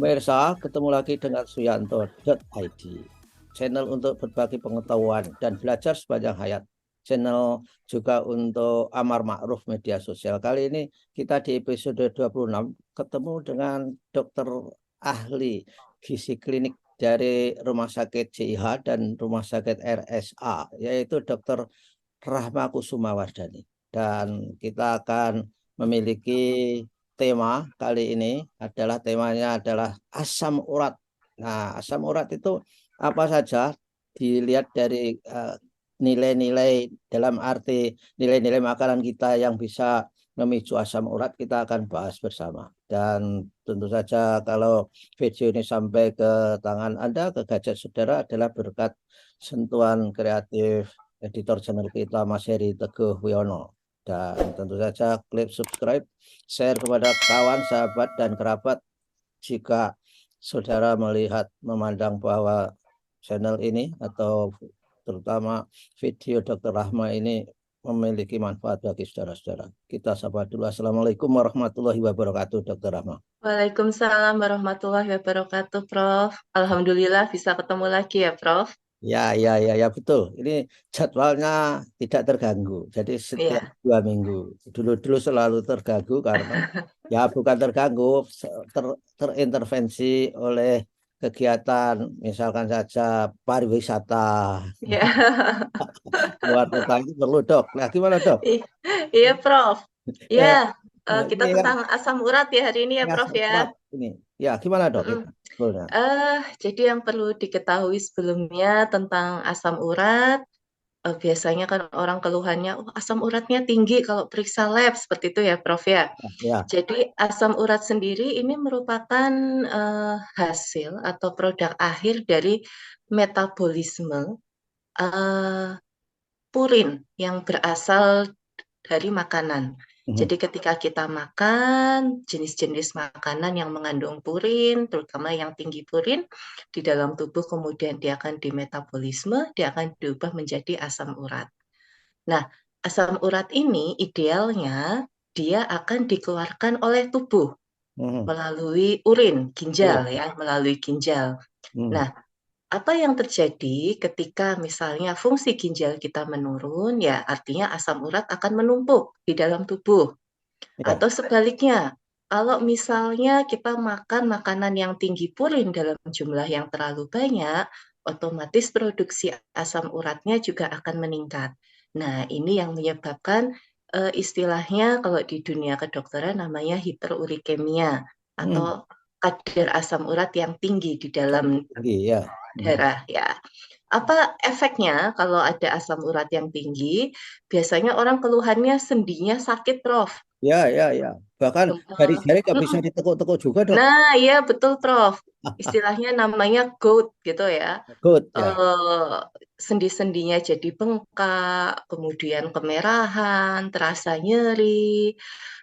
Pemirsa, ketemu lagi dengan Suyanto.id, channel untuk berbagi pengetahuan dan belajar sepanjang hayat. Channel juga untuk amar ma'ruf media sosial. Kali ini kita di episode 26 ketemu dengan dokter ahli gizi klinik dari Rumah Sakit JIH dan Rumah Sakit RSA, yaitu Dokter Rahma Kusuma Wardani. Dan kita akan memiliki tema kali ini temanya adalah asam urat. Nah, asam urat itu apa saja? Dilihat dari nilai-nilai dalam arti nilai-nilai makanan kita yang bisa memicu asam urat, kita akan bahas bersama. Dan tentu saja kalau video ini sampai ke tangan Anda, ke gadget saudara, adalah berkat sentuhan kreatif editor channel kita Mas Heri Teguh Wiono. Dan tentu saja klik subscribe, share kepada kawan, sahabat, dan kerabat jika saudara memandang bahwa channel ini atau terutama video Dr. Rahma ini memiliki manfaat bagi saudara-saudara. Kita sapa dulu. Assalamualaikum warahmatullahi wabarakatuh, Dr. Rahma. Waalaikumsalam warahmatullahi wabarakatuh, Prof. Alhamdulillah bisa ketemu lagi ya, Prof. Ya, betul. Ini jadwalnya tidak terganggu. Jadi setiap Iya. 2 minggu. Dulu selalu terganggu karena ya bukan terganggu, terintervensi oleh kegiatan, misalkan saja pariwisata. Iya. Luar kota itu perlu, Dok. Nah, gimana, Dok? Iya, Prof. Ya, Eh, kita ini kan tentang asam urat ya hari ini ya, ya, Prof ya. berat ini. Ya, gimana, Dok? Mm-mm. Itu sebetulnya. Jadi yang perlu diketahui sebelumnya tentang asam urat, biasanya kan orang keluhannya, oh, asam uratnya tinggi kalau periksa lab seperti itu ya, Prof ya. Ya. Jadi asam urat sendiri ini merupakan hasil atau produk akhir dari metabolisme eh, purin yang berasal dari makanan. Mhm. Jadi ketika kita makan jenis-jenis makanan yang mengandung purin, terutama yang tinggi purin, di dalam tubuh kemudian dia akan dimetabolisme, dia akan diubah menjadi asam urat. Nah, asam urat ini idealnya dia akan dikeluarkan oleh tubuh Mhm. melalui urin, ginjal Iya. ya, melalui ginjal. Mhm. Nah, apa yang terjadi ketika misalnya fungsi ginjal kita menurun, ya artinya asam urat akan menumpuk di dalam tubuh. Ya. Atau sebaliknya, kalau misalnya kita makan makanan yang tinggi purin dalam jumlah yang terlalu banyak, otomatis produksi asam uratnya juga akan meningkat. Nah, ini yang menyebabkan istilahnya kalau di dunia kedokteran namanya hiperurikemia atau Mhm. kadar asam urat yang tinggi di dalam Tinggi, ya. Mhm. darah ya. Apa efeknya kalau ada asam urat yang tinggi? Biasanya orang keluhannya sendinya sakit, Prof. Ya. Bahkan jari-jari nggak bisa Mm-mm. ditekuk-tekuk juga, Dok. Nah, iya betul, Prof. Istilahnya namanya gout gitu ya. Good, ya. Eh, Sendi-sendinya jadi bengkak, kemudian kemerahan, terasa nyeri.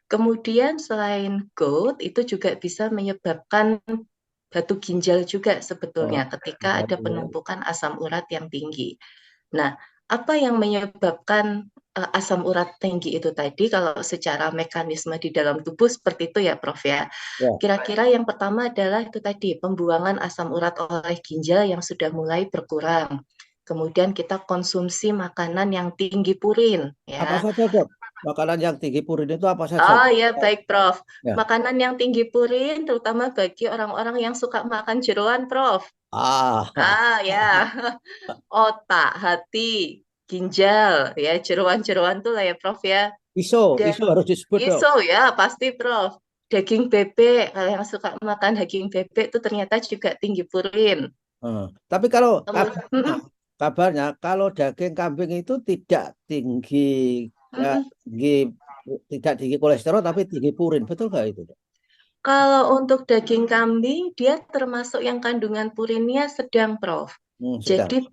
Kemudian selain gout, itu juga bisa menyebabkan batu ginjal juga sebetulnya Oh, ketika ada berarti ya. penumpukan asam urat yang tinggi. Nah, apa yang menyebabkan asam urat tinggi itu tadi kalau secara mekanisme di dalam tubuh seperti itu ya, Prof ya. Ya. Kira-kira yang pertama adalah itu tadi, pembuangan asam urat oleh ginjal yang sudah mulai berkurang. Kemudian kita konsumsi makanan yang tinggi purin Apa ya. saja, Dok? Makanan yang tinggi purin itu apa saja? Oh ya, baik Prof. Ya. Makanan yang tinggi purin terutama bagi orang-orang yang suka makan jeroan, Prof. Ah, Ah ya, otak, hati, ginjal, ya jeroan-jeroan tuh lah ya Prof ya. Dan iso harus disebut, Dok. iso ya pasti Prof. Daging bebek, kalau yang suka makan daging bebek tuh ternyata juga tinggi purin. Tapi kalau Kemudian, kabarnya kalau daging kambing itu tinggi, tidak tinggi kolesterol tapi tinggi purin, betul nggak itu, Dok? kalau untuk daging kambing, dia termasuk yang kandungan purinnya sedang, Prof. Sedang. Jadi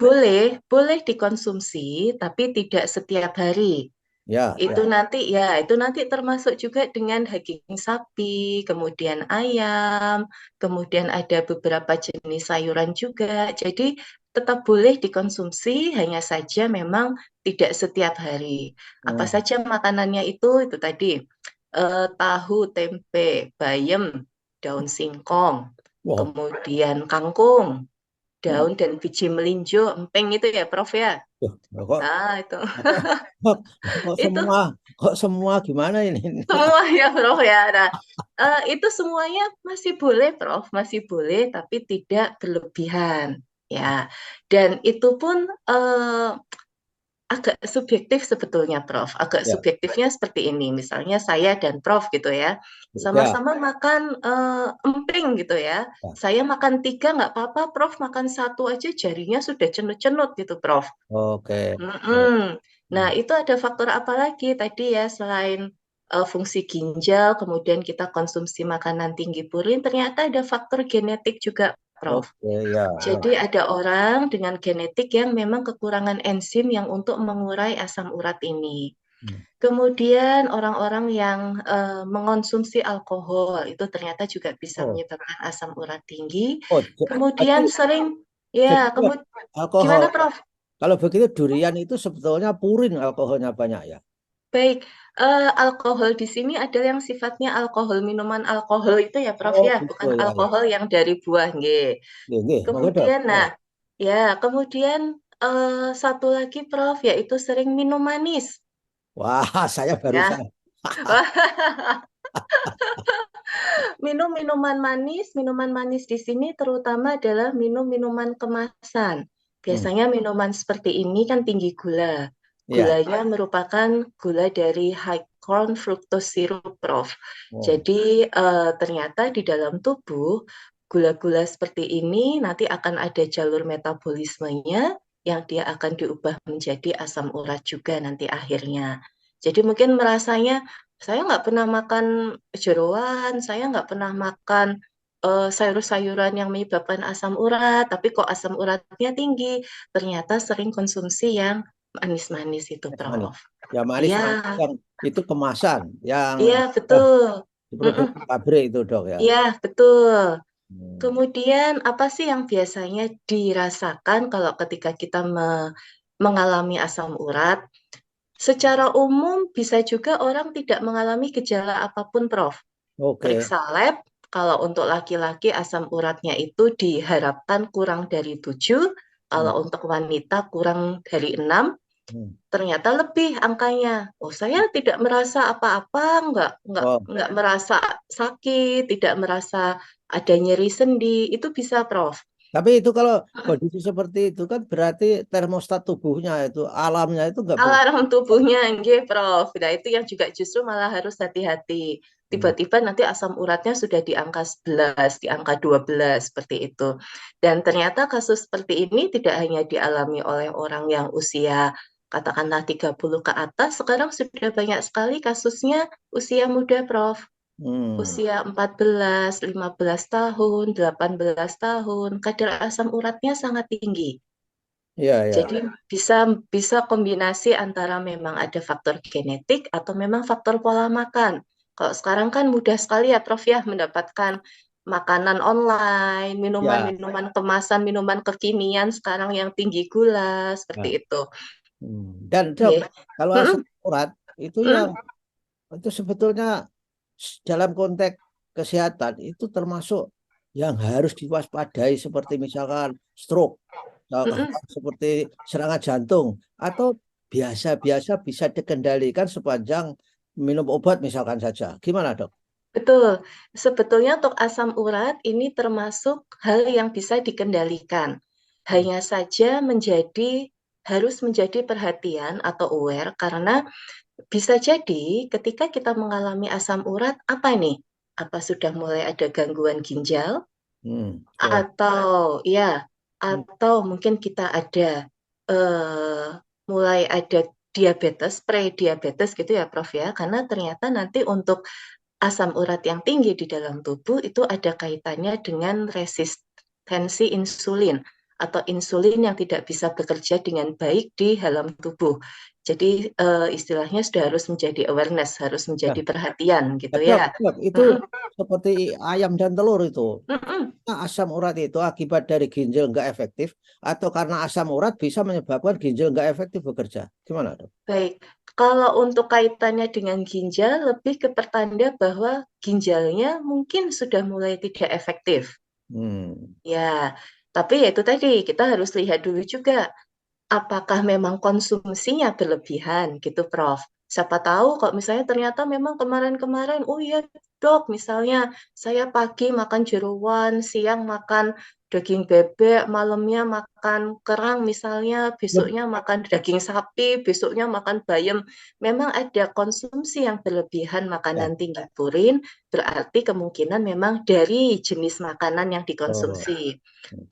boleh dikonsumsi, tapi tidak setiap hari. Ya. Itu nanti termasuk juga dengan daging sapi, kemudian ayam, kemudian ada beberapa jenis sayuran juga. Jadi tetap boleh dikonsumsi, hanya saja memang tidak setiap hari. Apa Hmm. saja makanannya itu tadi tahu, tempe, bayam, daun singkong. Wow. kemudian kangkung, Hmm. daun dan biji melinjo, emping itu ya Prof ya. Loh, kok Nah, itu. kok kok kok Itu semua gimana ini? semua ya Prof ya. Nah, itu semuanya masih boleh Prof, masih boleh tapi tidak berlebihan ya. Dan itu pun agak subjektif sebetulnya Prof. Agak Ya, subjektifnya seperti ini. Misalnya saya dan Prof gitu ya, ya, sama-sama makan emping gitu ya. ya. Saya makan 3 nggak apa-apa, Prof makan 1 aja jarinya sudah cenut-cenut gitu Prof. Oke. Oke. Mm-mm. Nah, Hmm. itu ada faktor apa lagi tadi ya selain fungsi ginjal, kemudian kita konsumsi makanan tinggi purin, ternyata ada faktor genetik juga, Prof. Oke, ya, ya. Jadi ada orang dengan genetik yang memang kekurangan enzim yang untuk mengurai asam urat ini. Hmm. Kemudian orang-orang yang mengonsumsi alkohol itu ternyata juga bisa Oh, menyebabkan asam urat tinggi. oh, berarti Kemudian sering jadi ya, kalau alkohol, gimana Prof? kalau begitu durian itu sebetulnya purin alkoholnya banyak ya. Baik, alkohol di sini ada yang sifatnya alkohol, minuman alkohol itu ya, Prof, Oh, ya, gitu bukan ya, ya. alkohol yang dari buah, nggih. Nggih, nggih, monggo dok. Kemudian, Ya. nah, ya, kemudian satu lagi, Prof, yaitu sering minum manis. Wah, saya Ya, barusan. minum minuman manis di sini terutama adalah minum minuman kemasan. Hmm. Biasanya minuman seperti ini kan tinggi gula. Ya. Gulanya merupakan gula dari high corn fructose syrup, Prof. Oh, Jadi ternyata di dalam tubuh gula-gula seperti ini nanti akan ada jalur metabolismenya yang dia akan diubah menjadi asam urat juga nanti akhirnya. Jadi mungkin merasanya saya nggak pernah makan jeroan, saya nggak pernah makan sayur-sayuran yang menyebabkan asam urat, tapi kok asam uratnya tinggi. Ternyata sering konsumsi yang manis-manis itu, manis. Prof. Ya Iya, manis-manis yang itu kemasan, yang iya eh, betul. Mm-mm. diproduksi pabrik itu dok ya. Iya, betul. Hmm. Kemudian apa sih yang biasanya dirasakan kalau ketika kita mengalami asam urat? Secara umum bisa juga orang tidak mengalami gejala apapun, Prof. Oke. Periksa lab, kalau untuk laki-laki asam uratnya itu diharapkan kurang dari 7, Hmm. kalau untuk wanita kurang dari 6, Hmm. ternyata lebih angkanya. Oh, saya tidak merasa apa-apa, Oh, nggak merasa sakit, tidak merasa ada nyeri sendi, itu bisa, Prof. tapi itu kalau kondisi seperti itu kan berarti termostat tubuhnya itu alamnya itu nggak ber. Alarm tubuhnya, nggih, Prof. Nah, itu yang juga justru malah harus hati-hati. Hmm. Tiba-tiba nanti asam uratnya sudah di angka 11, di angka 12, seperti itu. Dan ternyata kasus seperti ini tidak hanya dialami oleh orang yang usia katakanlah 30 ke atas, sekarang sudah banyak sekali kasusnya usia muda, Prof. Hmm. Usia 14, 15 tahun, 18 tahun, kadar asam uratnya sangat tinggi. Iya, iya. Jadi bisa bisa kombinasi antara memang ada faktor genetik atau memang faktor pola makan. Kalau sekarang kan mudah sekali ya Prof ya mendapatkan makanan online, Ya. minuman-minuman kemasan, minuman kekinian sekarang yang tinggi gula seperti Nah, itu. dan dok, Nggih. kalau asam Mm-mm, urat itu yang mm-mm. itu sebetulnya dalam konteks kesehatan itu termasuk yang harus diwaspadai seperti misalkan stroke, Mm-mm. seperti serangan jantung, atau biasa-biasa bisa dikendalikan sepanjang minum obat misalkan saja. Gimana dok? Betul. Sebetulnya untuk asam urat ini termasuk hal yang bisa dikendalikan. Hanya saja harus menjadi perhatian atau aware karena bisa jadi ketika kita mengalami asam urat apa nih? Apa sudah mulai ada gangguan ginjal So, atau ya hmm, atau mungkin kita ada mulai ada diabetes, pre-diabetes gitu ya Prof ya. Karena ternyata nanti untuk asam urat yang tinggi di dalam tubuh itu ada kaitannya dengan resistensi insulin atau insulin yang tidak bisa bekerja dengan baik di dalam tubuh. Jadi istilahnya sudah harus menjadi awareness, harus menjadi ya, perhatian gitu dok, ya. dok, itu Mm-mm, seperti ayam dan telur itu. mm-mm. Nah, asam urat itu akibat dari ginjal nggak efektif atau karena asam urat bisa menyebabkan ginjal nggak efektif bekerja. Gimana, dok? Baik, kalau untuk kaitannya dengan ginjal lebih ke pertanda bahwa ginjalnya mungkin sudah mulai tidak efektif. Hmm. Ya, tapi ya itu tadi kita harus lihat dulu juga apakah memang konsumsinya berlebihan gitu, Prof. Siapa tahu kok misalnya ternyata memang kemarin-kemarin, oh iya dok, misalnya saya pagi makan jeroan, siang makan daging bebek, malamnya makan kerang misalnya, Yep. besoknya makan daging sapi, besoknya makan bayam. Memang ada konsumsi yang berlebihan Ya. makanan tinggi purin, berarti kemungkinan memang dari jenis makanan yang Oh. dikonsumsi.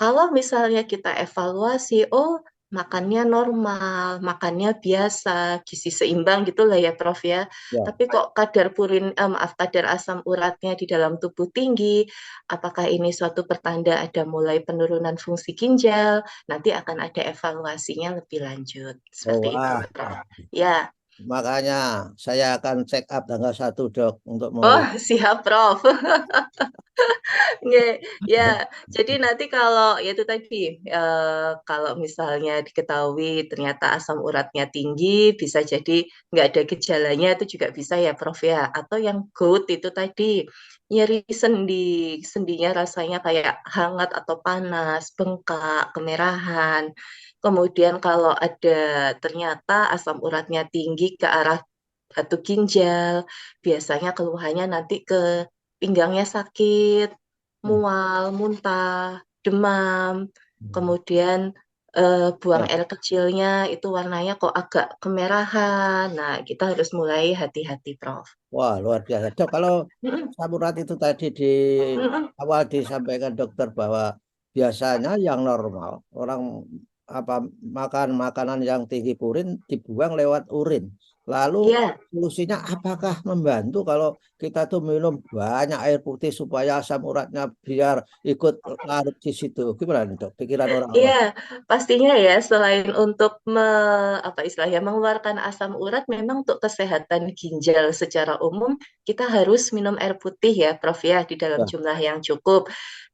Kalau misalnya kita evaluasi, oh makannya normal, makannya biasa, gizi seimbang gitulah ya Prof ya. Ya. Tapi kok kadar purin, maaf, kadar asam uratnya di dalam tubuh tinggi, apakah ini suatu pertanda ada mulai penurunan fungsi ginjal? Nanti akan ada evaluasinya lebih lanjut. Oh, Seperti itu, wah. Prof. Ya, Makanya saya akan check up tanggal 1 Dok untuk oh melihat. siap Prof. Nggak, ya. Jadi nanti kalau ya itu tadi, kalau misalnya diketahui ternyata asam uratnya tinggi, bisa jadi nggak ada gejalanya itu juga bisa ya, Prof ya. Atau yang GOAT itu tadi, nyeri sendi, sendinya rasanya kayak hangat atau panas, bengkak, kemerahan. Kemudian kalau ada ternyata asam uratnya tinggi ke arah batu ginjal, biasanya keluhannya nanti ke pinggangnya sakit, Hmm. mual, muntah, demam, Hmm. kemudian buang Ya. air kecilnya itu warnanya kok agak kemerahan. Nah, kita harus mulai hati-hati, Prof. Wah, luar biasa. Dok, kalau Mm-mm, asam urat itu tadi di mm-mm. awal disampaikan dokter bahwa biasanya yang normal orang apa makan makanan yang tinggi purin dibuang lewat urin. Lalu Iya, solusinya apakah membantu kalau kita tuh minum banyak air putih supaya asam uratnya biar ikut larut di situ? Gimana nih, Dok? Pikiran orang iya, awam. pastinya ya selain untuk apa istilahnya mengeluarkan asam urat, memang untuk kesehatan ginjal secara umum kita harus minum air putih ya, Prof ya, di dalam Ya, jumlah yang cukup.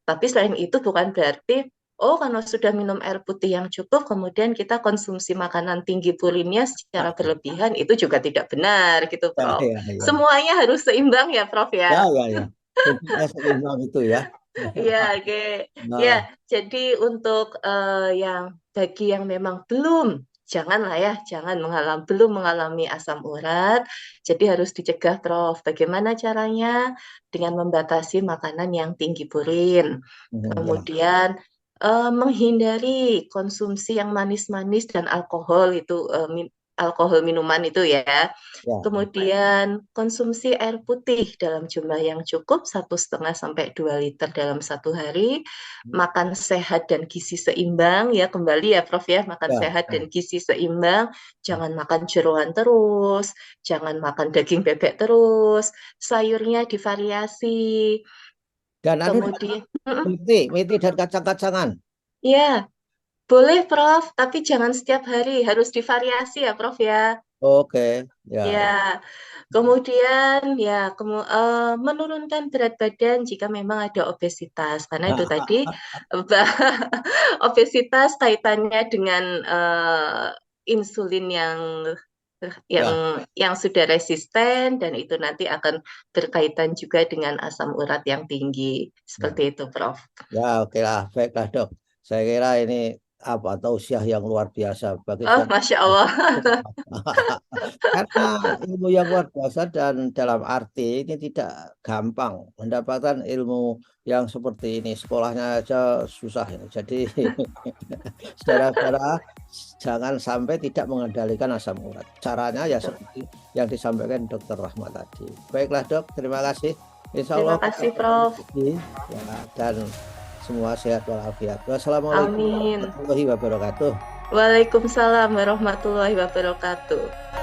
Tapi selain itu bukan berarti oh karena sudah minum air putih yang cukup, kemudian kita konsumsi makanan tinggi purinnya secara berlebihan itu juga tidak benar gitu, ya, Prof. ya, ya. Semuanya harus seimbang ya, Prof Ya, ya. ya, ya. Kuncinya seimbang itu ya. Iya, oke. Ya, Nah, jadi untuk yang bagi yang memang janganlah ya, jangan belum mengalami asam urat, jadi harus dicegah, Prof. Bagaimana caranya? Dengan membatasi makanan yang tinggi purin. ya, Kemudian menghindari konsumsi yang manis-manis dan alkohol itu alkohol minuman itu ya. ya. Kemudian konsumsi air putih dalam jumlah yang cukup 1,5 sampai 2 liter dalam satu hari. Makan sehat dan gizi seimbang ya kembali ya Prof ya makan Ya. sehat dan gizi seimbang. Jangan makan jeroan terus, jangan makan daging bebek terus, sayurnya divariasi. Dan anu Kemudian, miti dan kacang-kacangan. ya boleh Prof, tapi jangan setiap hari, harus divariasi ya Prof ya. Oke, ya. Ya, kemudian ya menurunkan berat badan jika memang ada obesitas, karena itu tadi obesitas kaitannya dengan insulin yang Ya, yang sudah resisten dan itu nanti akan berkaitan juga dengan asam urat yang tinggi. ya, Seperti itu, Prof. ya, oke lah, baiklah dok. Saya kira ini apa tausiah yang luar biasa bagi Oh, saya. Masya Allah. Karena ilmu yang luar biasa dan dalam arti ini tidak gampang mendapatkan ilmu yang seperti ini. Sekolahnya aja susah ya. Jadi saudara-saudara jangan sampai tidak mengendalikan asam urat. Caranya ya seperti yang disampaikan Dokter Rahmat tadi. Baiklah dok, terima kasih. Insya Terima Allah kita kasih, ketemu Prof. lagi ya, dan semua sehat walafiat. Wassalamualaikum Amin. warahmatullahi wabarakatuh. Waalaikumsalam warahmatullahi wabarakatuh.